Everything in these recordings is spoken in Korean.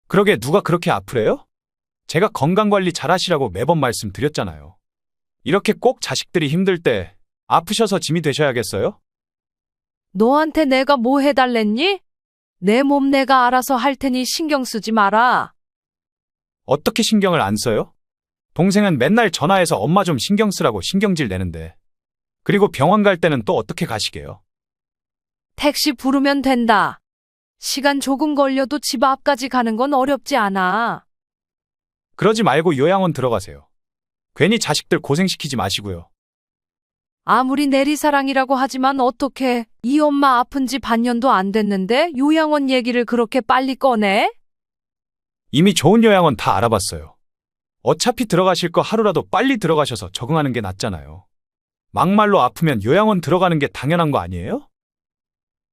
그러게 누가 그렇게 아프래요? 제가 건강관리 잘하시라고 매번 말씀드렸잖아요. 이렇게 꼭 자식들이 힘들 때 아프셔서 짐이 되셔야겠어요? 너한테 내가 뭐 해달랬니? 내 몸 내가 알아서 할 테니 신경 쓰지 마라. 어떻게 신경을 안 써요? 동생은 맨날 전화해서 엄마 좀 신경 쓰라고 신경질 내는데. 그리고 병원 갈 때는 또 어떻게 가시게요? 택시 부르면 된다. 시간 조금 걸려도 집 앞까지 가는 건 어렵지 않아. 그러지 말고 요양원 들어가세요. 괜히 자식들 고생시키지 마시고요. 아무리 내리사랑이라고 하지만 어떻게 이 엄마 아픈 지 반년도 안 됐는데 요양원 얘기를 그렇게 빨리 꺼내? 이미 좋은 요양원 다 알아봤어요. 어차피 들어가실 거 하루라도 빨리 들어가셔서 적응하는 게 낫잖아요. 막말로 아프면 요양원 들어가는 게 당연한 거 아니에요?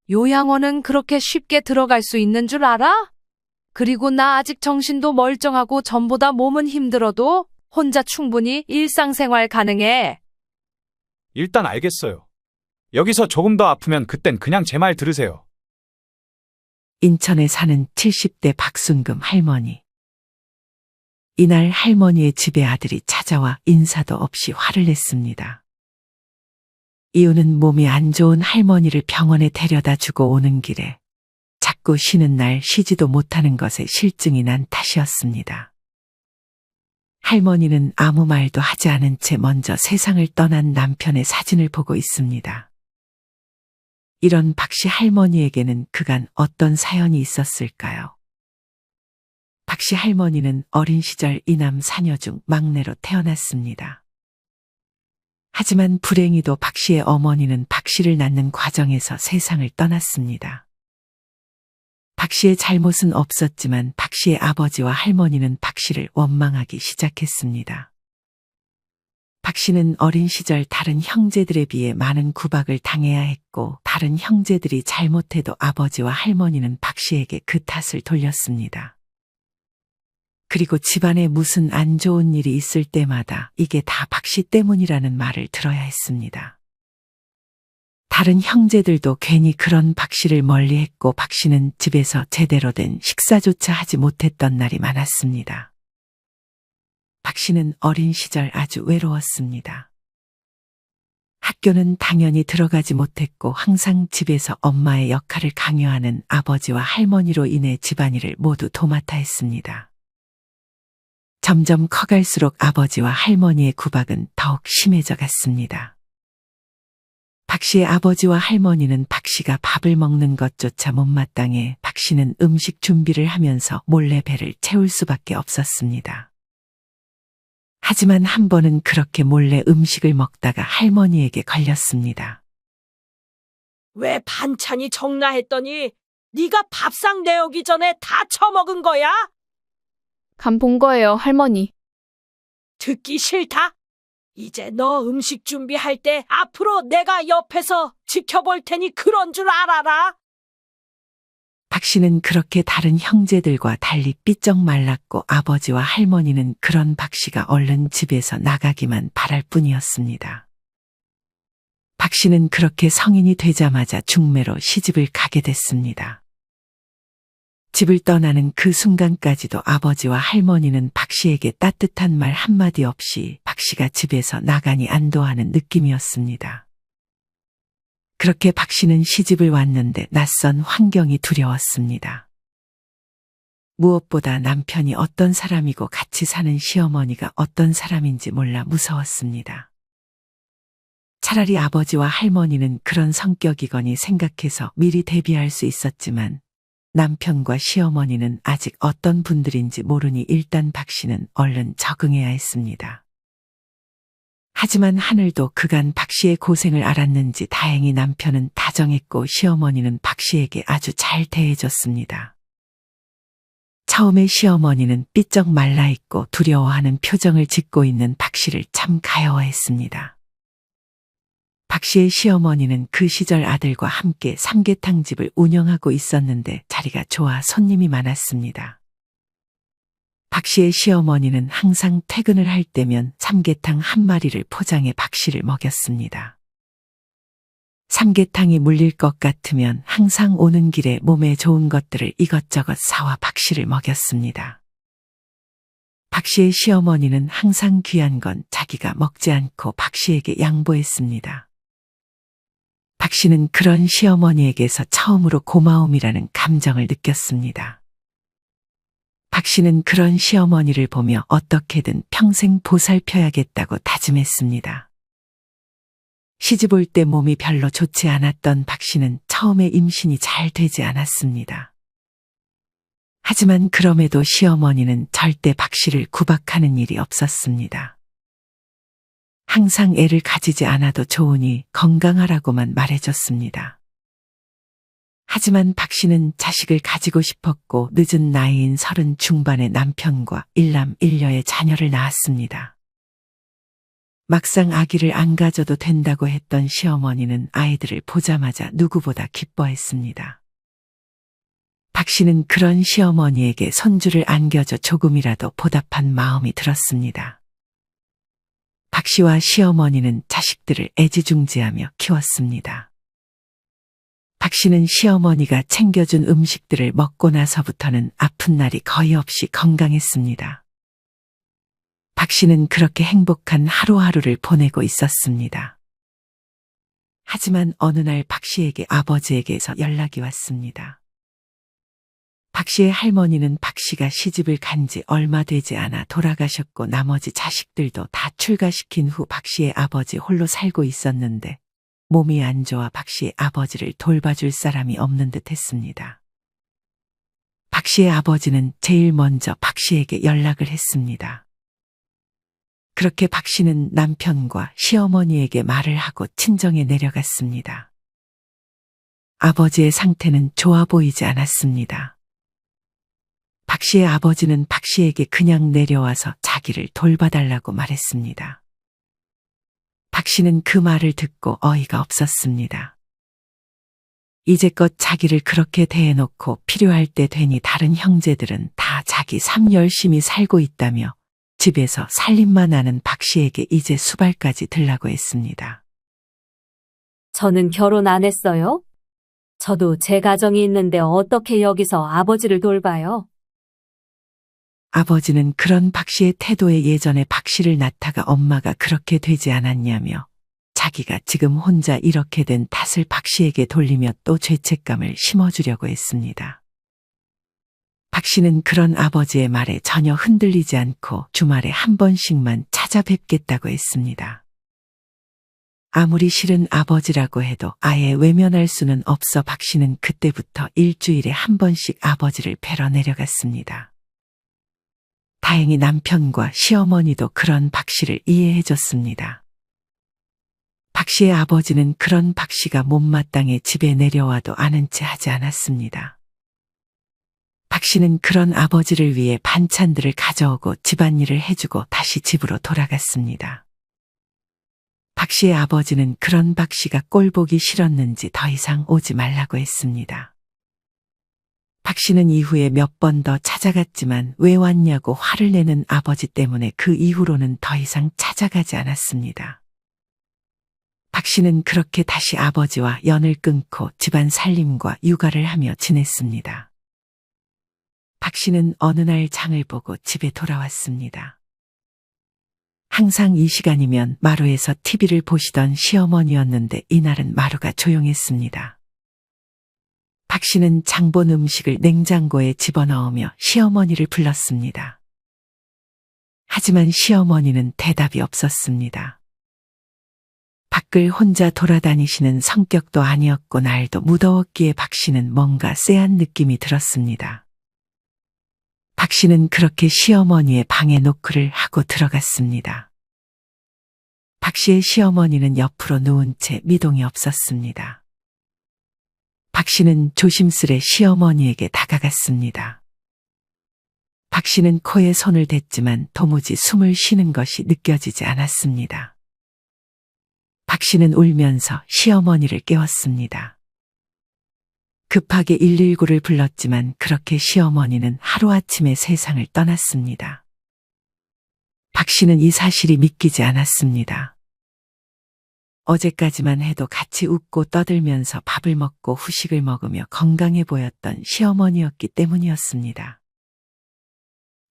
요양원은 그렇게 쉽게 들어갈 수 있는 줄 알아? 그리고 나 아직 정신도 멀쩡하고 전보다 몸은 힘들어도 혼자 충분히 일상생활 가능해. 일단 알겠어요. 여기서 조금 더 아프면 그땐 그냥 제 말 들으세요. 인천에 사는 70대 박순금 할머니. 이날 할머니의 집에 아들이 찾아와 인사도 없이 화를 냈습니다. 이유는 몸이 안 좋은 할머니를 병원에 데려다 주고 오는 길에 자꾸 쉬는 날 쉬지도 못하는 것에 실증이 난 탓이었습니다. 할머니는 아무 말도 하지 않은 채 먼저 세상을 떠난 남편의 사진을 보고 있습니다. 이런 박씨 할머니에게는 그간 어떤 사연이 있었을까요? 박씨 할머니는 어린 시절 이남 사녀 중 막내로 태어났습니다. 하지만 불행히도 박씨의 어머니는 박씨를 낳는 과정에서 세상을 떠났습니다. 박씨의 잘못은 없었지만 박씨의 아버지와 할머니는 박씨를 원망하기 시작했습니다. 박씨는 어린 시절 다른 형제들에 비해 많은 구박을 당해야 했고 다른 형제들이 잘못해도 아버지와 할머니는 박씨에게 그 탓을 돌렸습니다. 그리고 집안에 무슨 안 좋은 일이 있을 때마다 이게 다 박씨 때문이라는 말을 들어야 했습니다. 다른 형제들도 괜히 그런 박씨를 멀리했고 박씨는 집에서 제대로 된 식사조차 하지 못했던 날이 많았습니다. 박씨는 어린 시절 아주 외로웠습니다. 학교는 당연히 들어가지 못했고 항상 집에서 엄마의 역할을 강요하는 아버지와 할머니로 인해 집안일을 모두 도맡아 했습니다. 점점 커갈수록 아버지와 할머니의 구박은 더욱 심해져 갔습니다. 박씨의 아버지와 할머니는 박씨가 밥을 먹는 것조차 못마땅해 박씨는 음식 준비를 하면서 몰래 배를 채울 수밖에 없었습니다. 하지만 한 번은 그렇게 몰래 음식을 먹다가 할머니에게 걸렸습니다. 왜 반찬이 적나 했더니 네가 밥상 내오기 전에 다 처먹은 거야? 간 본 거예요, 할머니. 듣기 싫다. 이제 너 음식 준비할 때 앞으로 내가 옆에서 지켜볼 테니 그런 줄 알아라. 박씨는 그렇게 다른 형제들과 달리 삐쩍 말랐고 아버지와 할머니는 그런 박씨가 얼른 집에서 나가기만 바랄 뿐이었습니다. 박씨는 그렇게 성인이 되자마자 중매로 시집을 가게 됐습니다. 집을 떠나는 그 순간까지도 아버지와 할머니는 박씨에게 따뜻한 말 한마디 없이 박씨가 집에서 나가니 안도하는 느낌이었습니다. 그렇게 박씨는 시집을 왔는데 낯선 환경이 두려웠습니다. 무엇보다 남편이 어떤 사람이고 같이 사는 시어머니가 어떤 사람인지 몰라 무서웠습니다. 차라리 아버지와 할머니는 그런 성격이거니 생각해서 미리 대비할 수 있었지만 남편과 시어머니는 아직 어떤 분들인지 모르니 일단 박씨는 얼른 적응해야 했습니다. 하지만 하늘도 그간 박씨의 고생을 알았는지 다행히 남편은 다정했고 시어머니는 박씨에게 아주 잘 대해줬습니다. 처음에 시어머니는 삐쩍 말라있고 두려워하는 표정을 짓고 있는 박씨를 참 가여워했습니다. 박씨의 시어머니는 그 시절 아들과 함께 삼계탕집을 운영하고 있었는데 자리가 좋아 손님이 많았습니다. 박씨의 시어머니는 항상 퇴근을 할 때면 삼계탕 한 마리를 포장해 박씨를 먹였습니다. 삼계탕이 물릴 것 같으면 항상 오는 길에 몸에 좋은 것들을 이것저것 사와 박 씨를 먹였습니다. 박 씨의 시어머니는 항상 귀한 건 자기가 먹지 않고 박 씨에게 양보했습니다. 박 씨는 그런 시어머니에게서 처음으로 고마움이라는 감정을 느꼈습니다. 박 씨는 그런 시어머니를 보며 어떻게든 평생 보살펴야겠다고 다짐했습니다. 시집 올 때 몸이 별로 좋지 않았던 박 씨는 처음에 임신이 잘 되지 않았습니다. 하지만 그럼에도 시어머니는 절대 박 씨를 구박하는 일이 없었습니다. 항상 애를 가지지 않아도 좋으니 건강하라고만 말해줬습니다. 하지만 박 씨는 자식을 가지고 싶었고 늦은 나이인 30 중반의 남편과 일남 일녀의 자녀를 낳았습니다. 막상 아기를 안 가져도 된다고 했던 시어머니는 아이들을 보자마자 누구보다 기뻐했습니다. 박 씨는 그런 시어머니에게 손주를 안겨줘 조금이라도 보답한 마음이 들었습니다. 박 씨와 시어머니는 자식들을 애지중지하며 키웠습니다. 박 씨는 시어머니가 챙겨준 음식들을 먹고 나서부터는 아픈 날이 거의 없이 건강했습니다. 박 씨는 그렇게 행복한 하루하루를 보내고 있었습니다. 하지만 어느 날 박 씨에게 아버지에게서 연락이 왔습니다. 박 씨의 할머니는 박 씨가 시집을 간 지 얼마 되지 않아 돌아가셨고 나머지 자식들도 다 출가시킨 후 박 씨의 아버지 홀로 살고 있었는데 몸이 안 좋아 박 씨의 아버지를 돌봐줄 사람이 없는 듯 했습니다. 박 씨의 아버지는 제일 먼저 박 씨에게 연락을 했습니다. 그렇게 박 씨는 남편과 시어머니에게 말을 하고 친정에 내려갔습니다. 아버지의 상태는 좋아 보이지 않았습니다. 박 씨의 아버지는 박 씨에게 그냥 내려와서 자기를 돌봐달라고 말했습니다. 박 씨는 그 말을 듣고 어이가 없었습니다. 이제껏 자기를 그렇게 대해놓고 필요할 때 되니 다른 형제들은 다 자기 삶 열심히 살고 있다며 집에서 살림만 하는 박 씨에게 이제 수발까지 들라고 했습니다. 저는 결혼 안 했어요? 저도 제 가정이 있는데 어떻게 여기서 아버지를 돌봐요? 아버지는 그런 박 씨의 태도에 예전에 박 씨를 낳다가 엄마가 그렇게 되지 않았냐며 자기가 지금 혼자 이렇게 된 탓을 박 씨에게 돌리며 또 죄책감을 심어주려고 했습니다. 박 씨는 그런 아버지의 말에 전혀 흔들리지 않고 주말에 한 번씩만 찾아뵙겠다고 했습니다. 아무리 싫은 아버지라고 해도 아예 외면할 수는 없어 박 씨는 그때부터 일주일에 한 번씩 아버지를 뵈러 내려갔습니다. 다행히 남편과 시어머니도 그런 박 씨를 이해해 줬습니다. 박 씨의 아버지는 그런 박 씨가 못마땅해 집에 내려와도 아는 채 하지 않았습니다. 박 씨는 그런 아버지를 위해 반찬들을 가져오고 집안일을 해주고 다시 집으로 돌아갔습니다. 박 씨의 아버지는 그런 박 씨가 꼴보기 싫었는지 더 이상 오지 말라고 했습니다. 박 씨는 이후에 몇 번 더 찾아갔지만 왜 왔냐고 화를 내는 아버지 때문에 그 이후로는 더 이상 찾아가지 않았습니다. 박 씨는 그렇게 다시 아버지와 연을 끊고 집안 살림과 육아를 하며 지냈습니다. 박 씨는 어느 날 장을 보고 집에 돌아왔습니다. 항상 이 시간이면 마루에서 TV를 보시던 시어머니였는데 이날은 마루가 조용했습니다. 박 씨는 장본 음식을 냉장고에 집어넣으며 시어머니를 불렀습니다. 하지만 시어머니는 대답이 없었습니다. 밖을 혼자 돌아다니시는 성격도 아니었고 날도 무더웠기에 박 씨는 뭔가 쎄한 느낌이 들었습니다. 박 씨는 그렇게 시어머니의 방에 노크를 하고 들어갔습니다. 박 씨의 시어머니는 옆으로 누운 채 미동이 없었습니다. 박 씨는 조심스레 시어머니에게 다가갔습니다. 박 씨는 코에 손을 댔지만 도무지 숨을 쉬는 것이 느껴지지 않았습니다. 박 씨는 울면서 시어머니를 깨웠습니다. 급하게 119를 불렀지만 그렇게 시어머니는 하루아침에 세상을 떠났습니다. 박 씨는 이 사실이 믿기지 않았습니다. 어제까지만 해도 같이 웃고 떠들면서 밥을 먹고 후식을 먹으며 건강해 보였던 시어머니였기 때문이었습니다.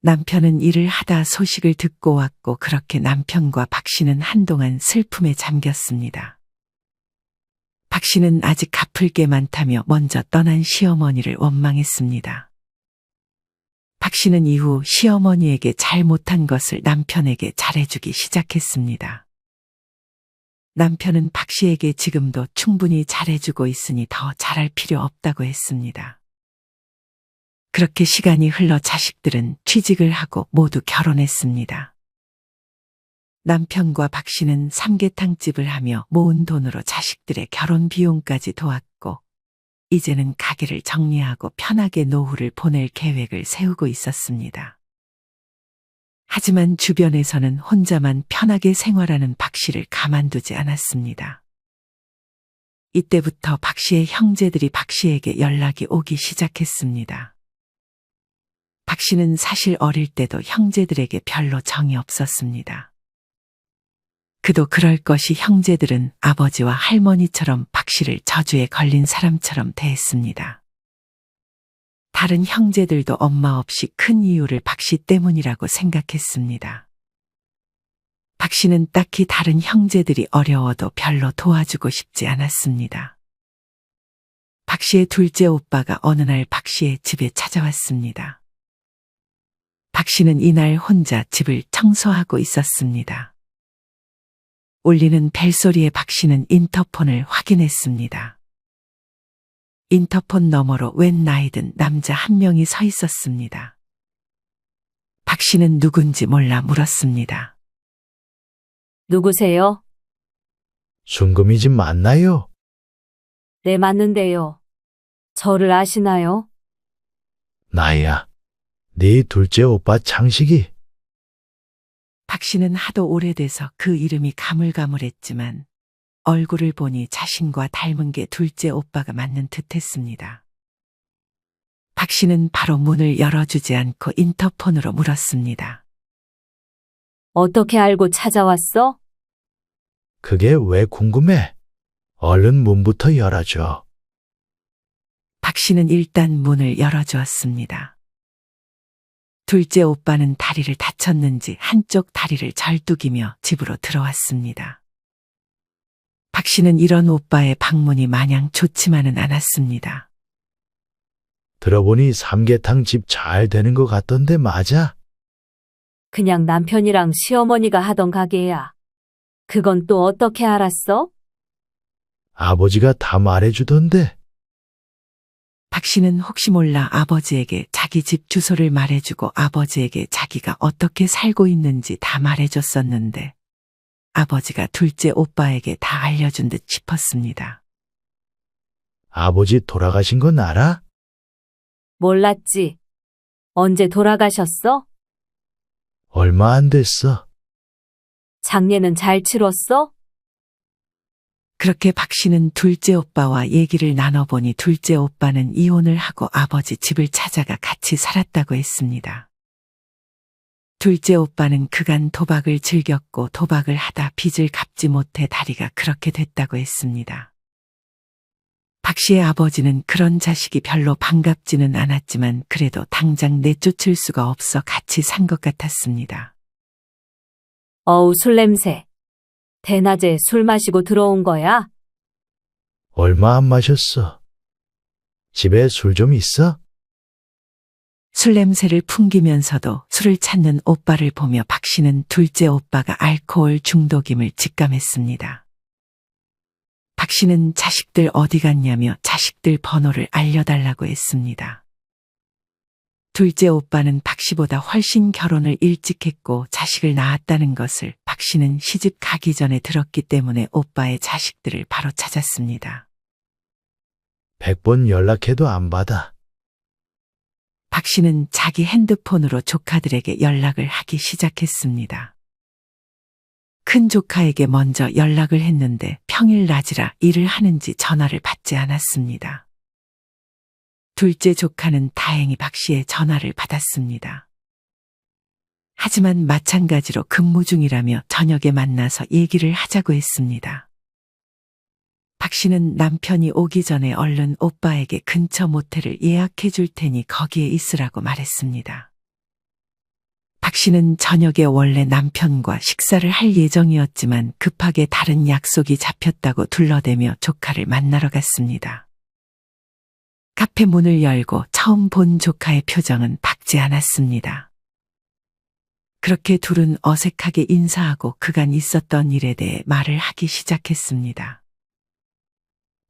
남편은 일을 하다 소식을 듣고 왔고 그렇게 남편과 박 씨는 한동안 슬픔에 잠겼습니다. 박 씨는 아직 갚을 게 많다며 먼저 떠난 시어머니를 원망했습니다. 박 씨는 이후 시어머니에게 잘못한 것을 남편에게 잘해주기 시작했습니다. 남편은 박 씨에게 지금도 충분히 잘해주고 있으니 더 잘할 필요 없다고 했습니다. 그렇게 시간이 흘러 자식들은 취직을 하고 모두 결혼했습니다. 남편과 박 씨는 삼계탕집을 하며 모은 돈으로 자식들의 결혼 비용까지 도왔고 이제는 가게를 정리하고 편하게 노후를 보낼 계획을 세우고 있었습니다. 하지만 주변에서는 혼자만 편하게 생활하는 박 씨를 가만두지 않았습니다. 이때부터 박 씨의 형제들이 박 씨에게 연락이 오기 시작했습니다. 박 씨는 사실 어릴 때도 형제들에게 별로 정이 없었습니다. 그도 그럴 것이 형제들은 아버지와 할머니처럼 박 씨를 저주에 걸린 사람처럼 대했습니다. 다른 형제들도 엄마 없이 큰 이유를 박 씨 때문이라고 생각했습니다. 박 씨는 딱히 다른 형제들이 어려워도 별로 도와주고 싶지 않았습니다. 박 씨의 둘째 오빠가 어느 날 박 씨의 집에 찾아왔습니다. 박 씨는 이날 혼자 집을 청소하고 있었습니다. 울리는 벨소리에 박 씨는 인터폰을 확인했습니다. 인터폰 너머로 웬 나이든 남자 한 명이 서 있었습니다. 박 씨는 누군지 몰라 물었습니다. 누구세요? 순금이 집 맞나요? 네, 맞는데요. 저를 아시나요? 나야. 네 둘째 오빠 창식이. 박 씨는 하도 오래돼서 그 이름이 가물가물했지만 얼굴을 보니 자신과 닮은 게 둘째 오빠가 맞는 듯했습니다. 박 씨는 바로 문을 열어주지 않고 인터폰으로 물었습니다. 어떻게 알고 찾아왔어? 그게 왜 궁금해? 얼른 문부터 열어줘. 박 씨는 일단 문을 열어주었습니다. 둘째 오빠는 다리를 다쳤는지 한쪽 다리를 절뚝이며 집으로 들어왔습니다. 박 씨는 이런 오빠의 방문이 마냥 좋지만은 않았습니다. 들어보니 삼계탕 집 잘 되는 것 같던데 맞아? 그냥 남편이랑 시어머니가 하던 가게야. 그건 또 어떻게 알았어? 아버지가 다 말해주던데. 박 씨는 혹시 몰라 아버지에게 자기 집 주소를 말해주고 아버지에게 자기가 어떻게 살고 있는지 다 말해줬었는데 아버지가 둘째 오빠에게 다 알려준 듯 싶었습니다. 아버지 돌아가신 건 알아? 몰랐지. 언제 돌아가셨어? 얼마 안 됐어. 장례는 잘 치렀어? 그렇게 박 씨는 둘째 오빠와 얘기를 나눠보니 둘째 오빠는 이혼을 하고 아버지 집을 찾아가 같이 살았다고 했습니다. 둘째 오빠는 그간 도박을 즐겼고 도박을 하다 빚을 갚지 못해 다리가 그렇게 됐다고 했습니다. 박 씨의 아버지는 그런 자식이 별로 반갑지는 않았지만 그래도 당장 내쫓을 수가 없어 같이 산 것 같았습니다. 어우, 술 냄새. 대낮에 술 마시고 들어온 거야? 얼마 안 마셨어. 집에 술 좀 있어? 술 냄새를 풍기면서도 술을 찾는 오빠를 보며 박 씨는 둘째 오빠가 알코올 중독임을 직감했습니다. 박 씨는 자식들 어디 갔냐며 자식들 번호를 알려달라고 했습니다. 둘째 오빠는 박 씨보다 훨씬 결혼을 일찍 했고 자식을 낳았다는 것을 박 씨는 시집 가기 전에 들었기 때문에 오빠의 자식들을 바로 찾았습니다. 100번 연락해도 안 받아. 박 씨는 자기 핸드폰으로 조카들에게 연락을 하기 시작했습니다. 큰 조카에게 먼저 연락을 했는데 평일 낮이라 일을 하는지 전화를 받지 않았습니다. 둘째 조카는 다행히 박 씨의 전화를 받았습니다. 하지만 마찬가지로 근무 중이라며 저녁에 만나서 얘기를 하자고 했습니다. 박 씨는 남편이 오기 전에 얼른 오빠에게 근처 모텔을 예약해 줄 테니 거기에 있으라고 말했습니다. 박 씨는 저녁에 원래 남편과 식사를 할 예정이었지만 급하게 다른 약속이 잡혔다고 둘러대며 조카를 만나러 갔습니다. 카페 문을 열고 처음 본 조카의 표정은 밝지 않았습니다. 그렇게 둘은 어색하게 인사하고 그간 있었던 일에 대해 말을 하기 시작했습니다.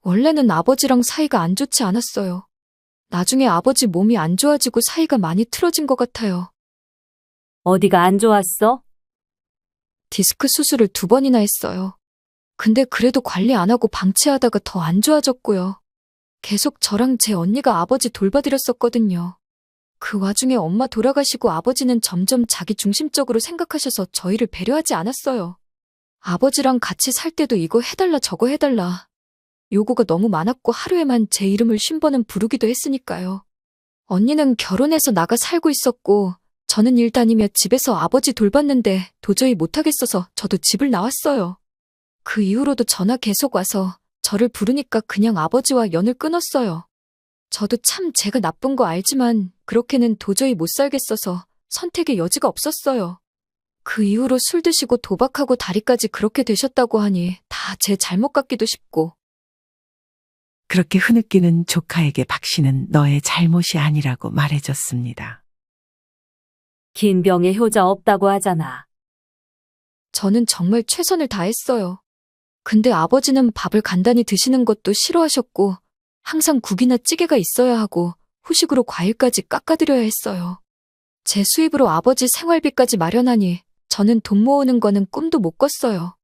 원래는 아버지랑 사이가 안 좋지 않았어요. 나중에 아버지 몸이 안 좋아지고 사이가 많이 틀어진 것 같아요. 어디가 안 좋았어? 디스크 수술을 2번이나 했어요. 근데 그래도 관리 안 하고 방치하다가 더 안 좋아졌고요. 계속 저랑 제 언니가 아버지 돌봐드렸었거든요. 그 와중에 엄마 돌아가시고 아버지는 점점 자기 중심적으로 생각하셔서 저희를 배려하지 않았어요. 아버지랑 같이 살 때도 이거 해달라 저거 해달라. 요구가 너무 많았고 하루에만 제 이름을 50번은 부르기도 했으니까요. 언니는 결혼해서 나가 살고 있었고 저는 일 다니며 집에서 아버지 돌봤는데 도저히 못하겠어서 저도 집을 나왔어요. 그 이후로도 전화 계속 와서 저를 부르니까 그냥 아버지와 연을 끊었어요. 저도 참 제가 나쁜 거 알지만 그렇게는 도저히 못 살겠어서 선택의 여지가 없었어요. 그 이후로 술 드시고 도박하고 다리까지 그렇게 되셨다고 하니 다 제 잘못 같기도 싶고. 그렇게 흐느끼는 조카에게 박 씨는 너의 잘못이 아니라고 말해줬습니다. 긴 병에 효자 없다고 하잖아. 저는 정말 최선을 다했어요. 근데 아버지는 밥을 간단히 드시는 것도 싫어하셨고 항상 국이나 찌개가 있어야 하고 후식으로 과일까지 깎아드려야 했어요. 제 수입으로 아버지 생활비까지 마련하니 저는 돈 모으는 거는 꿈도 못 꿨어요.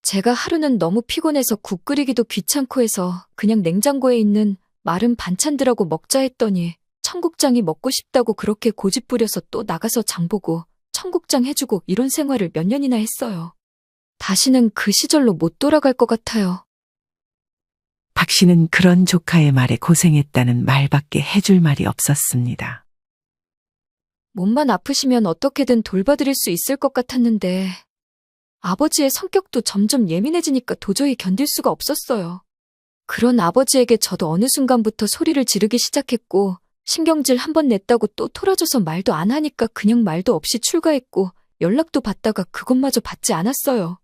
제가 하루는 너무 피곤해서 국 끓이기도 귀찮고 해서 그냥 냉장고에 있는 마른 반찬들하고 먹자 했더니 청국장이 먹고 싶다고 그렇게 고집 부려서 또 나가서 장 보고 청국장 해주고 이런 생활을 몇 년이나 했어요. 다시는 그 시절로 못 돌아갈 것 같아요. 박 씨는 그런 조카의 말에 고생했다는 말밖에 해줄 말이 없었습니다. 몸만 아프시면 어떻게든 돌봐드릴 수 있을 것 같았는데 아버지의 성격도 점점 예민해지니까 도저히 견딜 수가 없었어요. 그런 아버지에게 저도 어느 순간부터 소리를 지르기 시작했고 신경질 한 번 냈다고 또 토라져서 말도 안 하니까 그냥 말도 없이 출가했고 연락도 받다가 그것마저 받지 않았어요.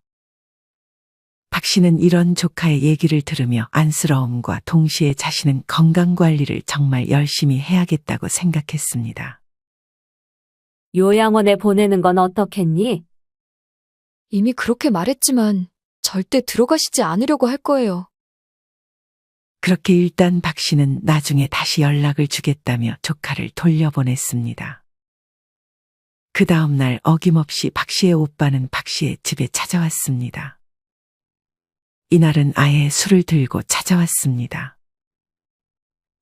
박 씨는 이런 조카의 얘기를 들으며 안쓰러움과 동시에 자신은 건강관리를 정말 열심히 해야겠다고 생각했습니다. 요양원에 보내는 건 어떻겠니? 이미 그렇게 말했지만 절대 들어가시지 않으려고 할 거예요. 그렇게 일단 박 씨는 나중에 다시 연락을 주겠다며 조카를 돌려보냈습니다. 그 다음날 어김없이 박 씨의 오빠는 박 씨의 집에 찾아왔습니다. 이날은 아예 술을 들고 찾아왔습니다.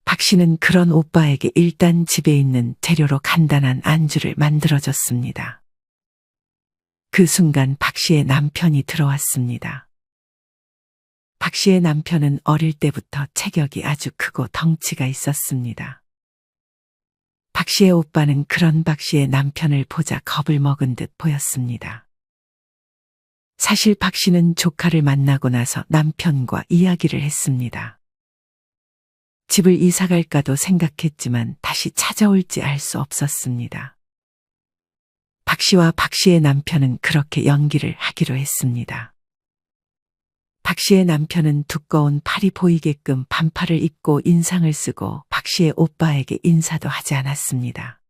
박 씨는 그런 오빠에게 일단 집에 있는 재료로 간단한 안주를 만들어줬습니다. 그 순간 박 씨의 남편이 들어왔습니다. 박 씨의 남편은 어릴 때부터 체격이 아주 크고 덩치가 있었습니다. 박 씨의 오빠는 그런 박 씨의 남편을 보자 겁을 먹은 듯 보였습니다. 사실 박 씨는 조카를 만나고 나서 남편과 이야기를 했습니다. 집을 이사 갈까도 생각했지만 다시 찾아올지 알 수 없었습니다. 박 씨와 박 씨의 남편은 그렇게 연기를 하기로 했습니다. 박 씨의 남편은 두꺼운 팔이 보이게끔 반팔을 입고 인상을 쓰고 박 씨의 오빠에게 인사도 하지 않았습니다.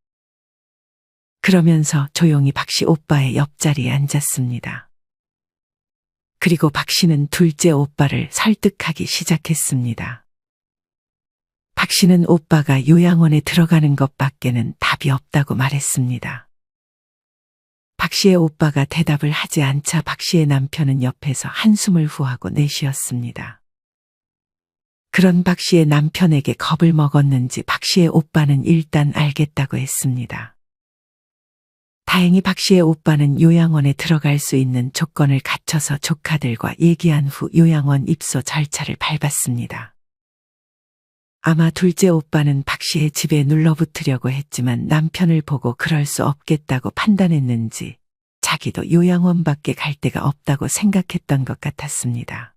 그러면서 조용히 박 씨 오빠의 옆자리에 앉았습니다. 그리고 박 씨는 둘째 오빠를 설득하기 시작했습니다. 박 씨는 오빠가 요양원에 들어가는 것밖에는 답이 없다고 말했습니다. 박 씨의 오빠가 대답을 하지 않자 박 씨의 남편은 옆에서 한숨을 후하고 내쉬었습니다. 그런 박 씨의 남편에게 겁을 먹었는지 박 씨의 오빠는 일단 알겠다고 했습니다. 다행히 박 씨의 오빠는 요양원에 들어갈 수 있는 조건을 갖춰서 조카들과 얘기한 후 요양원 입소 절차를 밟았습니다. 아마 둘째 오빠는 박 씨의 집에 눌러붙으려고 했지만 남편을 보고 그럴 수 없겠다고 판단했는지 자기도 요양원 밖에 갈 데가 없다고 생각했던 것 같았습니다.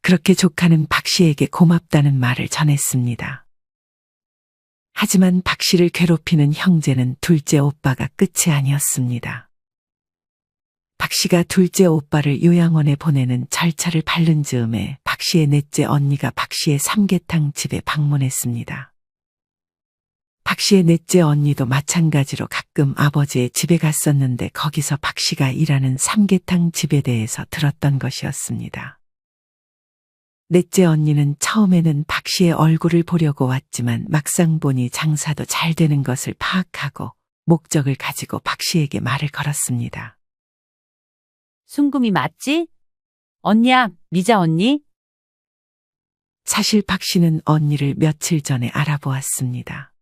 그렇게 조카는 박 씨에게 고맙다는 말을 전했습니다. 하지만 박 씨를 괴롭히는 형제는 둘째 오빠가 끝이 아니었습니다. 박 씨가 둘째 오빠를 요양원에 보내는 절차를 밟는 즈음에 박 씨의 넷째 언니가 박 씨의 삼계탕 집에 방문했습니다. 박 씨의 넷째 언니도 마찬가지로 가끔 아버지의 집에 갔었는데 거기서 박 씨가 일하는 삼계탕 집에 대해서 들었던 것이었습니다. 넷째 언니는 처음에는 박 씨의 얼굴을 보려고 왔지만 막상 보니 장사도 잘 되는 것을 파악하고 목적을 가지고 박 씨에게 말을 걸었습니다. 순금이 맞지? 언니야, 미자 언니? 사실 박 씨는 언니를 며칠 전에 알아보았습니다.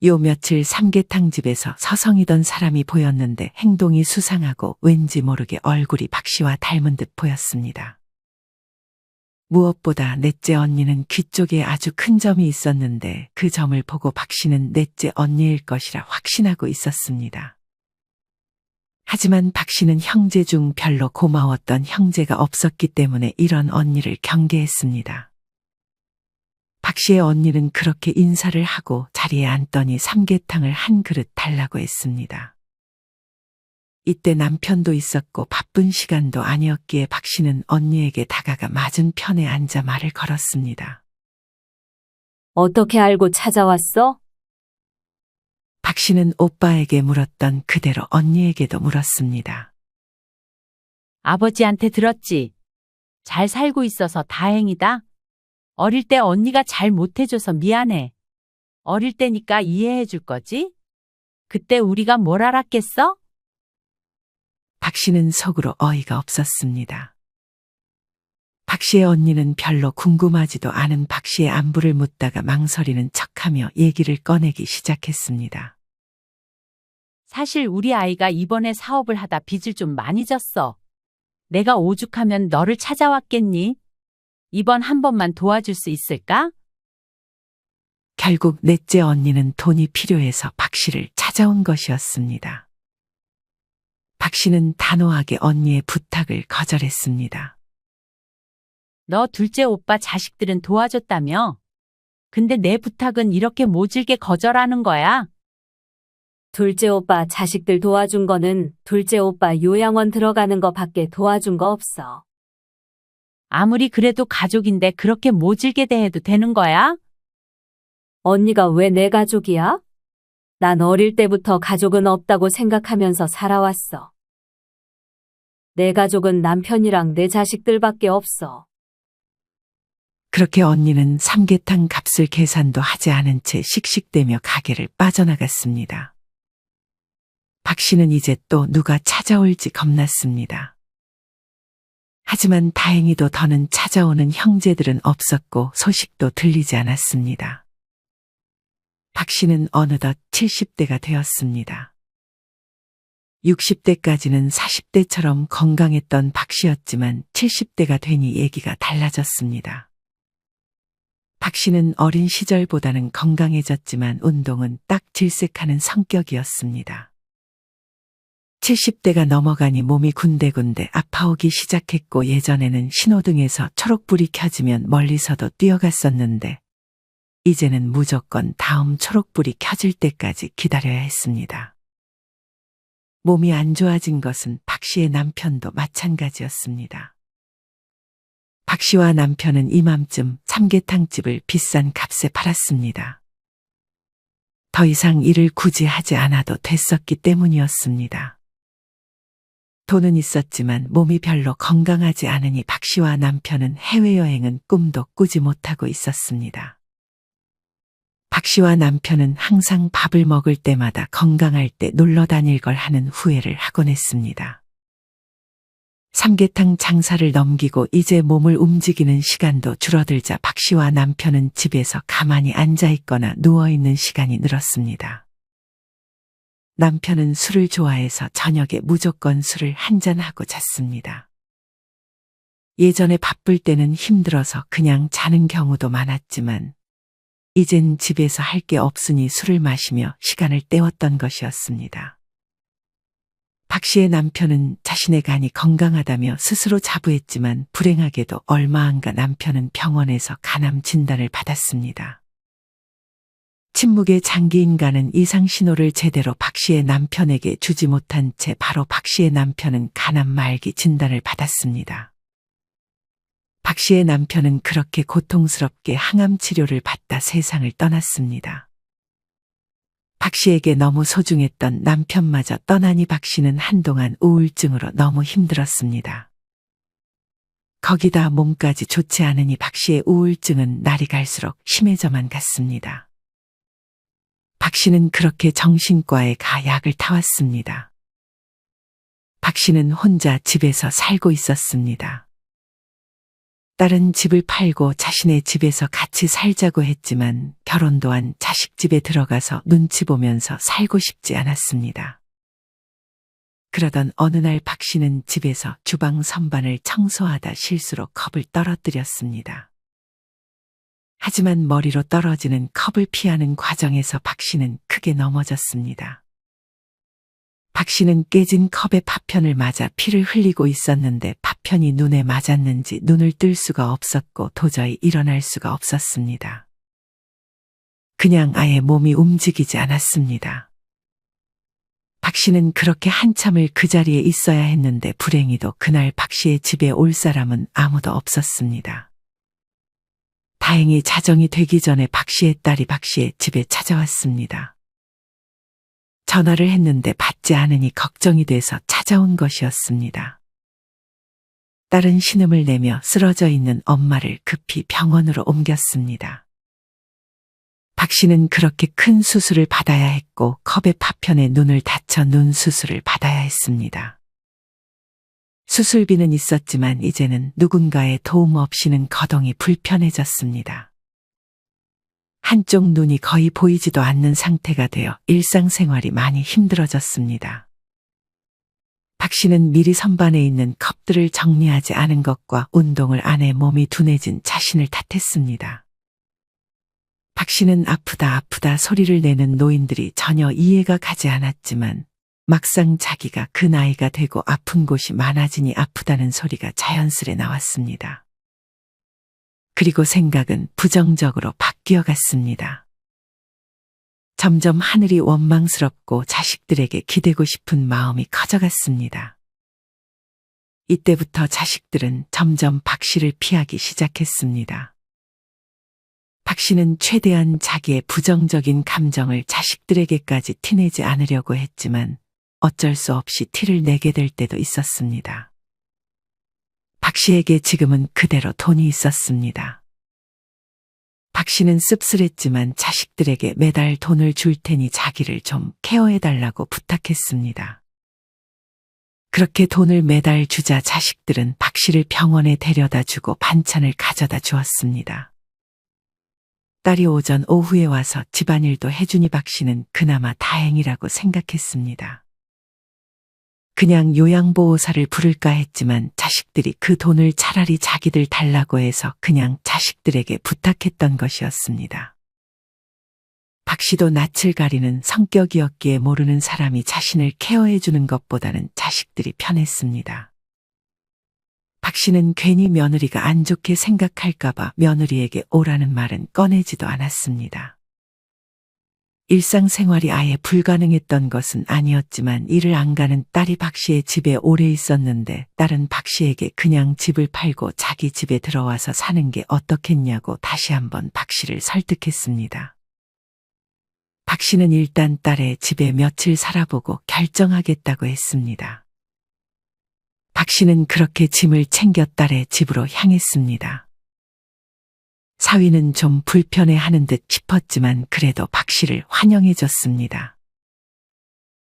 요 며칠 삼계탕 집에서 서성이던 사람이 보였는데 행동이 수상하고 왠지 모르게 얼굴이 박 씨와 닮은 듯 보였습니다. 무엇보다 넷째 언니는 귀 쪽에 아주 큰 점이 있었는데 그 점을 보고 박 씨는 넷째 언니일 것이라 확신하고 있었습니다. 하지만 박 씨는 형제 중 별로 고마웠던 형제가 없었기 때문에 이런 언니를 경계했습니다. 박 씨의 언니는 그렇게 인사를 하고 자리에 앉더니 삼계탕을 한 그릇 달라고 했습니다. 이때 남편도 있었고 바쁜 시간도 아니었기에 박 씨는 언니에게 다가가 맞은편에 앉아 말을 걸었습니다. 어떻게 알고 찾아왔어? 박 씨는 오빠에게 물었던 그대로 언니에게도 물었습니다. 아버지한테 들었지? 잘 살고 있어서 다행이다. 어릴 때 언니가 잘 못해줘서 미안해. 어릴 때니까 이해해 줄 거지? 그때 우리가 뭘 알았겠어? 박 씨는 속으로 어이가 없었습니다. 박 씨의 언니는 별로 궁금하지도 않은 박 씨의 안부를 묻다가 망설이는 척하며 얘기를 꺼내기 시작했습니다. 사실 우리 아이가 이번에 사업을 하다 빚을 좀 많이 졌어. 내가 오죽하면 너를 찾아왔겠니? 이번 한 번만 도와줄 수 있을까? 결국 넷째 언니는 돈이 필요해서 박 씨를 찾아온 것이었습니다. 박 씨는 단호하게 언니의 부탁을 거절했습니다. 너 둘째 오빠 자식들은 도와줬다며? 근데 내 부탁은 이렇게 모질게 거절하는 거야? 둘째 오빠 자식들 도와준 거는 둘째 오빠 요양원 들어가는 거 밖에 도와준 거 없어. 아무리 그래도 가족인데 그렇게 모질게 대해도 되는 거야? 언니가 왜 내 가족이야? 난 어릴 때부터 가족은 없다고 생각하면서 살아왔어. 내 가족은 남편이랑 내 자식들밖에 없어. 그렇게 언니는 삼계탕 값을 계산도 하지 않은 채 씩씩대며 가게를 빠져나갔습니다. 박 씨는 이제 또 누가 찾아올지 겁났습니다. 하지만 다행히도 더는 찾아오는 형제들은 없었고 소식도 들리지 않았습니다. 박 씨는 어느덧 70대가 되었습니다. 60대까지는 40대처럼 건강했던 박 씨였지만 70대가 되니 얘기가 달라졌습니다. 박 씨는 어린 시절보다는 건강해졌지만 운동은 딱 질색하는 성격이었습니다. 70대가 넘어가니 몸이 군데군데 아파오기 시작했고 예전에는 신호등에서 초록불이 켜지면 멀리서도 뛰어갔었는데 이제는 무조건 다음 초록불이 켜질 때까지 기다려야 했습니다. 몸이 안 좋아진 것은 박 씨의 남편도 마찬가지였습니다. 박 씨와 남편은 이맘쯤 삼계탕집을 비싼 값에 팔았습니다. 더 이상 일을 굳이 하지 않아도 됐었기 때문이었습니다. 돈은 있었지만 몸이 별로 건강하지 않으니 박 씨와 남편은 해외여행은 꿈도 꾸지 못하고 있었습니다. 박 씨와 남편은 항상 밥을 먹을 때마다 건강할 때 놀러 다닐 걸 하는 후회를 하곤 했습니다. 삼계탕 장사를 넘기고 이제 몸을 움직이는 시간도 줄어들자 박 씨와 남편은 집에서 가만히 앉아 있거나 누워 있는 시간이 늘었습니다. 남편은 술을 좋아해서 저녁에 무조건 술을 한잔하고 잤습니다. 예전에 바쁠 때는 힘들어서 그냥 자는 경우도 많았지만 이젠 집에서 할 게 없으니 술을 마시며 시간을 때웠던 것이었습니다. 박 씨의 남편은 자신의 간이 건강하다며 스스로 자부했지만 불행하게도 얼마 안 가 남편은 병원에서 간암 진단을 받았습니다. 침묵의 장기인 간은 이상 신호를 제대로 박 씨의 남편에게 주지 못한 채 바로 박 씨의 남편은 간암 말기 진단을 받았습니다. 박 씨의 남편은 그렇게 고통스럽게 항암 치료를 받다 세상을 떠났습니다. 박 씨에게 너무 소중했던 남편마저 떠나니 박 씨는 한동안 우울증으로 너무 힘들었습니다. 거기다 몸까지 좋지 않으니 박 씨의 우울증은 날이 갈수록 심해져만 갔습니다. 박 씨는 그렇게 정신과에 가 약을 타왔습니다. 박 씨는 혼자 집에서 살고 있었습니다. 딸은 집을 팔고 자신의 집에서 같이 살자고 했지만 결혼도 한 자식 집에 들어가서 눈치 보면서 살고 싶지 않았습니다. 그러던 어느 날 박 씨는 집에서 주방 선반을 청소하다 실수로 컵을 떨어뜨렸습니다. 하지만 머리로 떨어지는 컵을 피하는 과정에서 박 씨는 크게 넘어졌습니다. 박 씨는 깨진 컵의 파편을 맞아 피를 흘리고 있었는데 파편이 눈에 맞았는지 눈을 뜰 수가 없었고 도저히 일어날 수가 없었습니다. 그냥 아예 몸이 움직이지 않았습니다. 박 씨는 그렇게 한참을 그 자리에 있어야 했는데 불행히도 그날 박 씨의 집에 올 사람은 아무도 없었습니다. 다행히 자정이 되기 전에 박 씨의 딸이 박 씨의 집에 찾아왔습니다. 전화를 했는데 받지 않으니 걱정이 돼서 찾아온 것이었습니다. 딸은 신음을 내며 쓰러져 있는 엄마를 급히 병원으로 옮겼습니다. 박 씨는 그렇게 큰 수술을 받아야 했고 컵의 파편에 눈을 다쳐 눈 수술을 받아야 했습니다. 수술비는 있었지만 이제는 누군가의 도움 없이는 거동이 불편해졌습니다. 한쪽 눈이 거의 보이지도 않는 상태가 되어 일상생활이 많이 힘들어졌습니다. 박 씨는 미리 선반에 있는 컵들을 정리하지 않은 것과 운동을 안 해 몸이 둔해진 자신을 탓했습니다. 박 씨는 아프다 소리를 내는 노인들이 전혀 이해가 가지 않았지만 막상 자기가 그 나이가 되고 아픈 곳이 많아지니 아프다는 소리가 자연스레 나왔습니다. 그리고 생각은 부정적으로 바뀌어 갔습니다. 점점 하늘이 원망스럽고 자식들에게 기대고 싶은 마음이 커져갔습니다. 이때부터 자식들은 점점 박 씨를 피하기 시작했습니다. 박 씨는 최대한 자기의 부정적인 감정을 자식들에게까지 티내지 않으려고 했지만 어쩔 수 없이 티를 내게 될 때도 있었습니다. 박 씨에게 지금은 그대로 돈이 있었습니다. 박 씨는 씁쓸했지만 자식들에게 매달 돈을 줄 테니 자기를 좀 케어해달라고 부탁했습니다. 그렇게 돈을 매달 주자 자식들은 박 씨를 병원에 데려다 주고 반찬을 가져다 주었습니다. 딸이 오전 오후에 와서 집안일도 해주니 박 씨는 그나마 다행이라고 생각했습니다. 그냥 요양보호사를 부를까 했지만 자식들이 그 돈을 차라리 자기들 달라고 해서 그냥 자식들에게 부탁했던 것이었습니다. 박 씨도 낯을 가리는 성격이었기에 모르는 사람이 자신을 케어해주는 것보다는 자식들이 편했습니다. 박 씨는 괜히 며느리가 안 좋게 생각할까봐 며느리에게 오라는 말은 꺼내지도 않았습니다. 일상생활이 아예 불가능했던 것은 아니었지만 일을 안 가는 딸이 박 씨의 집에 오래 있었는데 딸은 박 씨에게 그냥 집을 팔고 자기 집에 들어와서 사는 게 어떻겠냐고 다시 한번 박 씨를 설득했습니다. 박 씨는 일단 딸의 집에 며칠 살아보고 결정하겠다고 했습니다. 박 씨는 그렇게 짐을 챙겨 딸의 집으로 향했습니다. 사위는 좀 불편해하는 듯 싶었지만 그래도 박 씨를 환영해줬습니다.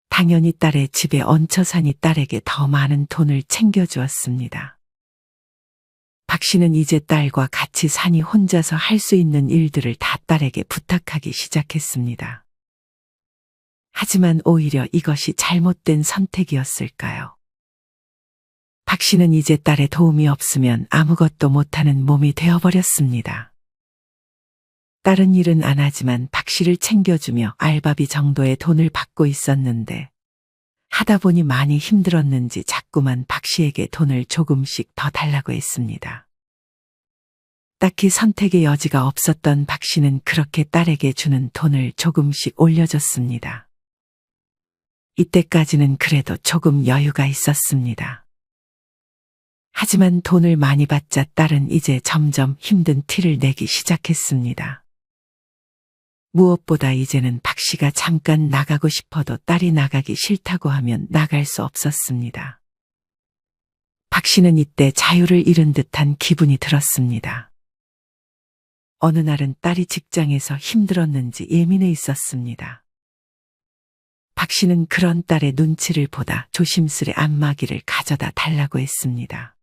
당연히 딸의 집에 얹혀 사니 딸에게 더 많은 돈을 챙겨주었습니다. 박 씨는 이제 딸과 같이 사니 혼자서 할 수 있는 일들을 다 딸에게 부탁하기 시작했습니다. 하지만 오히려 이것이 잘못된 선택이었을까요? 박 씨는 이제 딸의 도움이 없으면 아무것도 못하는 몸이 되어버렸습니다. 다른 일은 안 하지만 박 씨를 챙겨주며 알바비 정도의 돈을 받고 있었는데 하다 보니 많이 힘들었는지 자꾸만 박 씨에게 돈을 조금씩 더 달라고 했습니다. 딱히 선택의 여지가 없었던 박 씨는 그렇게 딸에게 주는 돈을 조금씩 올려줬습니다. 이때까지는 그래도 조금 여유가 있었습니다. 하지만 돈을 많이 받자 딸은 이제 점점 힘든 티를 내기 시작했습니다. 무엇보다 이제는 박 씨가 잠깐 나가고 싶어도 딸이 나가기 싫다고 하면 나갈 수 없었습니다. 박 씨는 이때 자유를 잃은 듯한 기분이 들었습니다. 어느 날은 딸이 직장에서 힘들었는지 예민해 있었습니다. 박 씨는 그런 딸의 눈치를 보다 조심스레 안마기를 가져다 달라고 했습니다.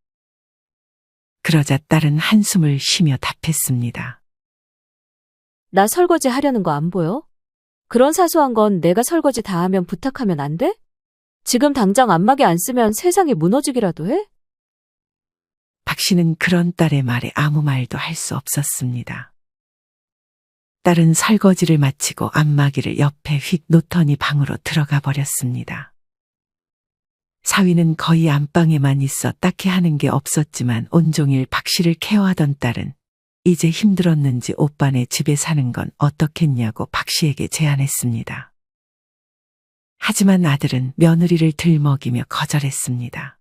그러자 딸은 한숨을 쉬며 답했습니다. 나 설거지 하려는 거 안 보여? 그런 사소한 건 내가 설거지 다 하면 부탁하면 안 돼? 지금 당장 안마기 안 쓰면 세상이 무너지기라도 해? 박 씨는 그런 딸의 말에 아무 말도 할 수 없었습니다. 딸은 설거지를 마치고 안마기를 옆에 휙 놓더니 방으로 들어가 버렸습니다. 사위는 거의 안방에만 있어 딱히 하는 게 없었지만 온종일 박 씨를 케어하던 딸은 이제 힘들었는지 오빠네 집에 사는 건 어떻겠냐고 박 씨에게 제안했습니다. 하지만 아들은 며느리를 들먹이며 거절했습니다.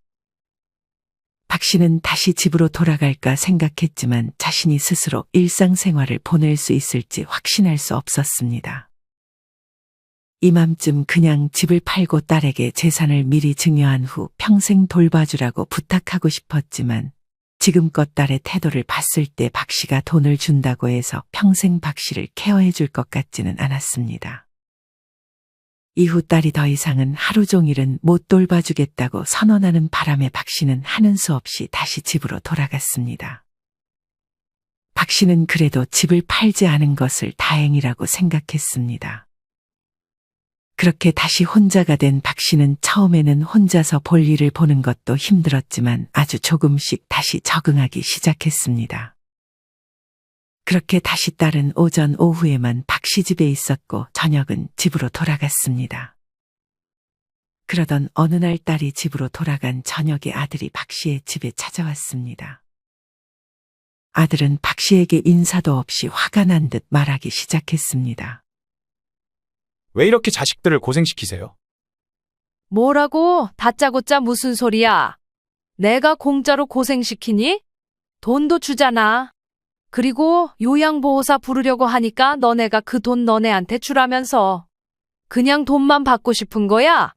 박 씨는 다시 집으로 돌아갈까 생각했지만 자신이 스스로 일상생활을 보낼 수 있을지 확신할 수 없었습니다. 이맘쯤 그냥 집을 팔고 딸에게 재산을 미리 증여한 후 평생 돌봐주라고 부탁하고 싶었지만 지금껏 딸의 태도를 봤을 때 박 씨가 돈을 준다고 해서 평생 박 씨를 케어해 줄 것 같지는 않았습니다. 이후 딸이 더 이상은 하루 종일은 못 돌봐주겠다고 선언하는 바람에 박 씨는 하는 수 없이 다시 집으로 돌아갔습니다. 박 씨는 그래도 집을 팔지 않은 것을 다행이라고 생각했습니다. 그렇게 다시 혼자가 된 박 씨는 처음에는 혼자서 볼일을 보는 것도 힘들었지만 아주 조금씩 다시 적응하기 시작했습니다. 그렇게 다시 딸은 오전 오후에만 박 씨 집에 있었고 저녁은 집으로 돌아갔습니다. 그러던 어느 날 딸이 집으로 돌아간 저녁에 아들이 박 씨의 집에 찾아왔습니다. 아들은 박 씨에게 인사도 없이 화가 난 듯 말하기 시작했습니다. 왜 이렇게 자식들을 고생시키세요? 뭐라고? 다짜고짜 무슨 소리야? 내가 공짜로 고생시키니? 돈도 주잖아. 그리고 요양보호사 부르려고 하니까 너네가 그 돈 너네한테 주라면서. 그냥 돈만 받고 싶은 거야?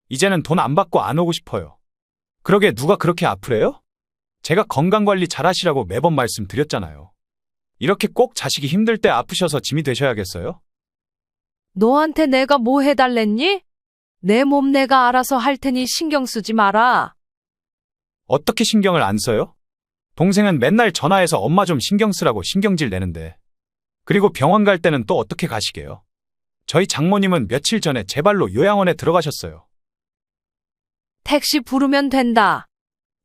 이제는 돈 안 받고 안 오고 싶어요. 그러게 누가 그렇게 아프래요? 제가 건강관리 잘하시라고 매번 말씀드렸잖아요. 이렇게 꼭 자식이 힘들 때 아프셔서 짐이 되셔야겠어요? 너한테 내가 뭐 해달랬니? 내 몸 내가 알아서 할 테니 신경 쓰지 마라. 어떻게 신경을 안 써요? 동생은 맨날 전화해서 엄마 좀 신경 쓰라고 신경질 내는데. 그리고 병원 갈 때는 또 어떻게 가시게요? 저희 장모님은 며칠 전에 제 발로 요양원에 들어가셨어요. 택시 부르면 된다.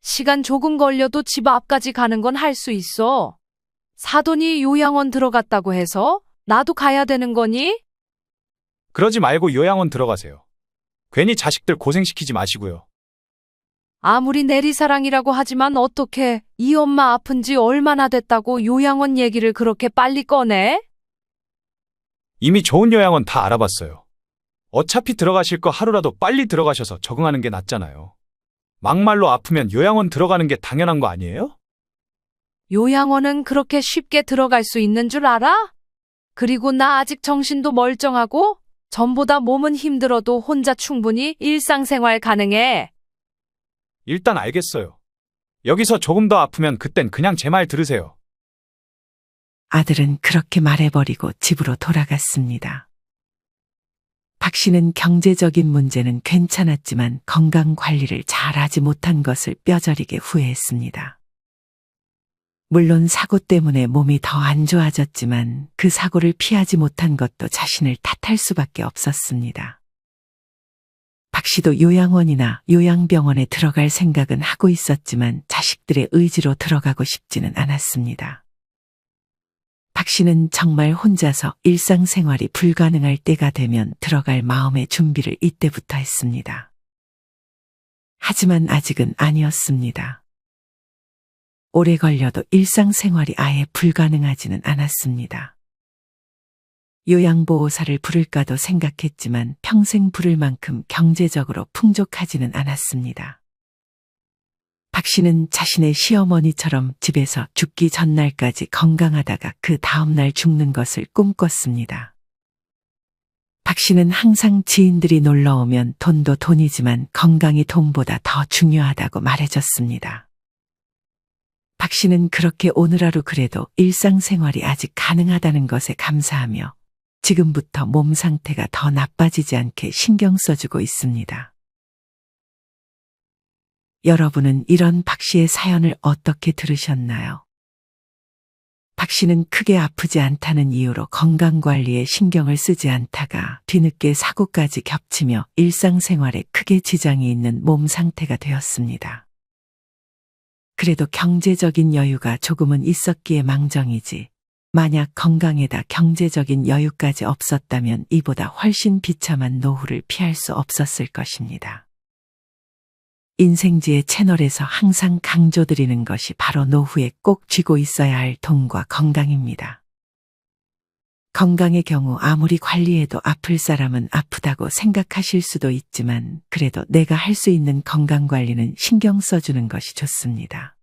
시간 조금 걸려도 집 앞까지 가는 건 할 수 있어. 사돈이 요양원 들어갔다고 해서 나도 가야 되는 거니? 그러지 말고 요양원 들어가세요. 괜히 자식들 고생시키지 마시고요. 아무리 내리사랑이라고 하지만 어떻게 이 엄마 아픈 지 얼마나 됐다고 요양원 얘기를 그렇게 빨리 꺼내? 이미 좋은 요양원 다 알아봤어요. 어차피 들어가실 거 하루라도 빨리 들어가셔서 적응하는 게 낫잖아요. 막말로 아프면 요양원 들어가는 게 당연한 거 아니에요? 요양원은 그렇게 쉽게 들어갈 수 있는 줄 알아? 그리고 나 아직 정신도 멀쩡하고 전보다 몸은 힘들어도 혼자 충분히 일상생활 가능해. 일단 알겠어요. 여기서 조금 더 아프면 그땐 그냥 제 말 들으세요. 아들은 그렇게 말해버리고 집으로 돌아갔습니다. 박 씨는 경제적인 문제는 괜찮았지만 건강 관리를 잘하지 못한 것을 뼈저리게 후회했습니다. 물론 사고 때문에 몸이 더 안 좋아졌지만 그 사고를 피하지 못한 것도 자신을 탓할 수밖에 없었습니다. 박 씨도 요양원이나 요양병원에 들어갈 생각은 하고 있었지만 자식들의 의지로 들어가고 싶지는 않았습니다. 박 박 씨는 정말 혼자서 일상생활이 불가능할 때가 되면 들어갈 마음의 준비를 이때부터 했습니다. 하지만 아직은 아니었습니다. 오래 걸려도 일상생활이 아예 불가능하지는 않았습니다. 요양보호사를 부를까도 생각했지만 평생 부를 만큼 경제적으로 풍족하지는 않았습니다. 박 씨는 자신의 시어머니처럼 집에서 죽기 전날까지 건강하다가 그 다음날 죽는 것을 꿈꿨습니다. 박 씨는 항상 지인들이 놀러 오면 돈도 돈이지만 건강이 돈보다 더 중요하다고 말해줬습니다. 박 씨는 그렇게 오늘 하루 그래도 일상생활이 아직 가능하다는 것에 감사하며 지금부터 몸 상태가 더 나빠지지 않게 신경 써주고 있습니다. 여러분은 이런 박 씨의 사연을 어떻게 들으셨나요? 박 씨는 크게 아프지 않다는 이유로 건강관리에 신경을 쓰지 않다가 뒤늦게 사고까지 겹치며 일상생활에 크게 지장이 있는 몸 상태가 되었습니다. 그래도 경제적인 여유가 조금은 있었기에 망정이지, 만약 건강에다 경제적인 여유까지 없었다면 이보다 훨씬 비참한 노후를 피할 수 없었을 것입니다. 인생지의 채널에서 항상 강조드리는 것이 바로 노후에 꼭 쥐고 있어야 할 돈과 건강입니다. 건강의 경우 아무리 관리해도 아플 사람은 아프다고 생각하실 수도 있지만 그래도 내가 할 수 있는 건강관리는 신경 써주는 것이 좋습니다.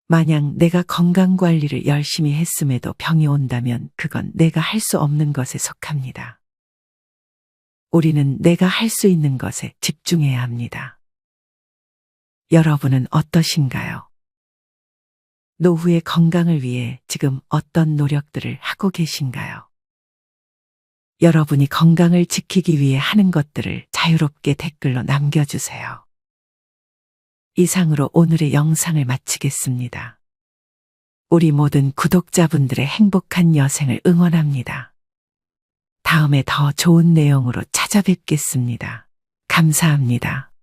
만약 내가 건강관리를 열심히 했음에도 병이 온다면 그건 내가 할 수 없는 것에 속합니다. 우리는 내가 할 수 있는 것에 집중해야 합니다. 여러분은 어떠신가요? 노후의 건강을 위해 지금 어떤 노력들을 하고 계신가요? 여러분이 건강을 지키기 위해 하는 것들을 자유롭게 댓글로 남겨주세요. 이상으로 오늘의 영상을 마치겠습니다. 우리 모든 구독자분들의 행복한 여생을 응원합니다. 다음에 더 좋은 내용으로 찾아뵙겠습니다. 감사합니다.